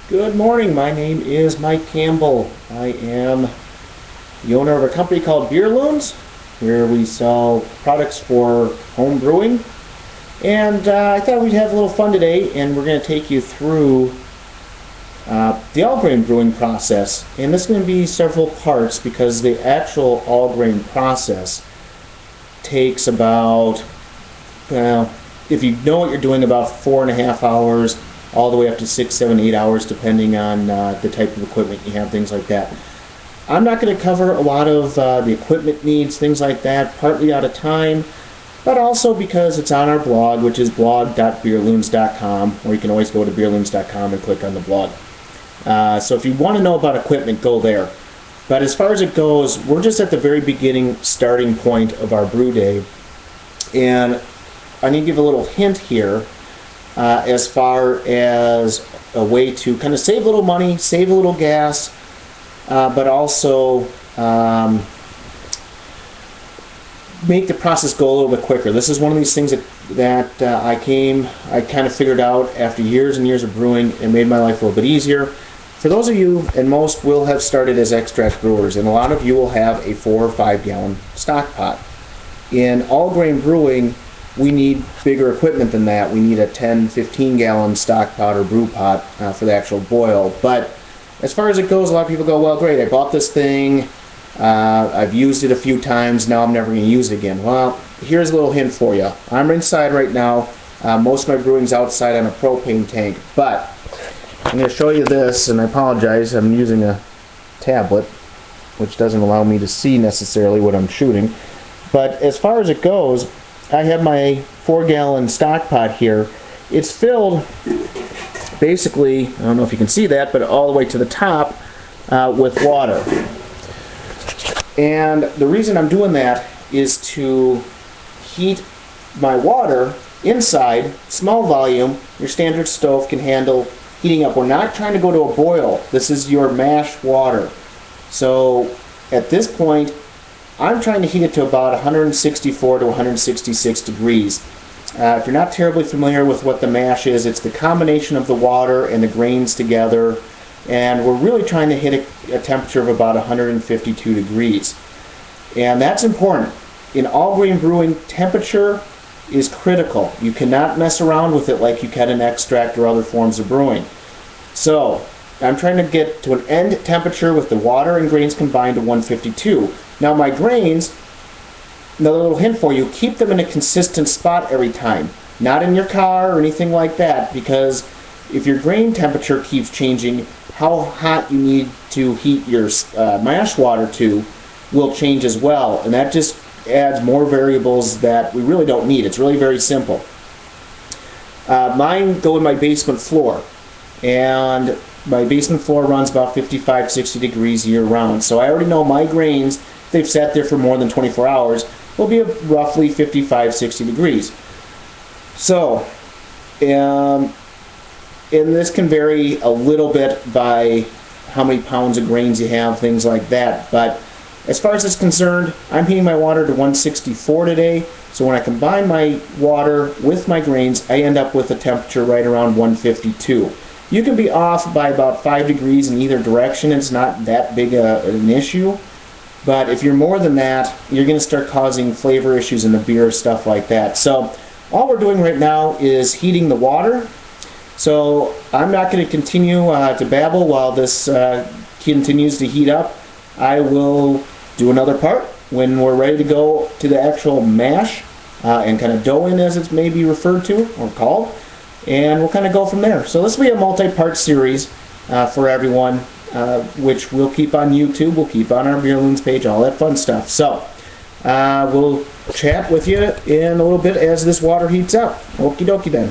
Good morning. My name is Mike Campbell. I am the owner of a company called Beer Loons, where we sell products for home brewing. And I thought we'd have a little fun today, and we're going to take you through the all grain brewing process. And this is going to be several parts because the actual all grain process takes about, well, if you know what you're doing, about 4.5 hours, all the way up to 6, 7, 8 hours, depending on the type of equipment you have, things like that. I'm not going to cover a lot of the equipment needs, things like that, partly out of time, but also because it's on our blog, which is blog.beerloons.com, or you can always go to beerloons.com and click on the blog. So if you want to know about equipment, go there. But as far as it goes, we're just at the very beginning starting point of our brew day, and I need to give a little hint here. As far as a way to kind of save a little money, save a little gas, but also make the process go a little bit quicker. This is one of these things that I kind of figured out after years and years of brewing and made my life a little bit easier. For those of you, and most will have started as extract brewers, and a lot of you will have a 4 or 5 gallon stock pot. In all grain brewing, we need bigger equipment than that. We need a 10, 15 gallon stock pot or brew pot for the actual boil. But as far as it goes, a lot of people go, well, great, I bought this thing, I've used it a few times, now I'm never going to use it again. Well, here's a little hint for you. I'm inside right now. Most of my brewing's outside on a propane tank, but I'm going to show you this, and I apologize, I'm using a tablet, which doesn't allow me to see necessarily what I'm shooting. But as far as it goes, I have my 4 gallon stock pot here. It's filled basically, I don't know if you can see that, but all the way to the top with water. And the reason I'm doing that is to heat my water inside, small volume. Your standard stove can handle heating up. We're not trying to go to a boil. This is your mash water. So at this point, I'm trying to heat it to about 164 to 166 degrees. If you're not terribly familiar with what the mash is, it's the combination of the water and the grains together, and we're really trying to hit a temperature of about 152 degrees. And that's important. In all grain brewing, temperature is critical. You cannot mess around with it like you can in extract or other forms of brewing. So I'm trying to get to an end temperature with the water and grains combined to 152. Now my grains, another little hint for you, keep them in a consistent spot every time. Not in your car or anything like that, because if your grain temperature keeps changing, how hot you need to heat your mash water to will change as well. And that just adds more variables that we really don't need. It's really very simple. Mine go in my basement floor, and my basement floor runs about 55, 60 degrees year round. So I already know my grains, if they've sat there for more than 24 hours, will be roughly 55, 60 degrees. So, and this can vary a little bit by how many pounds of grains you have, things like that. But as far as it's concerned, I'm heating my water to 164 today. So when I combine my water with my grains, I end up with a temperature right around 152. You can be off by about 5 degrees in either direction. It's not that big an issue. But if you're more than that, you're going to start causing flavor issues in the beer, stuff like that. So all we're doing right now is heating the water. So I'm not going to continue to babble while this continues to heat up. I will do another part when we're ready to go to the actual mash and kind of dough in, as it's maybe referred to or called. And we'll kind of go from there. So this will be a multi-part series for everyone, which we'll keep on YouTube, we'll keep on our Beer Loons page, all that fun stuff. So we'll chat with you in a little bit as this water heats up. Okie dokie then.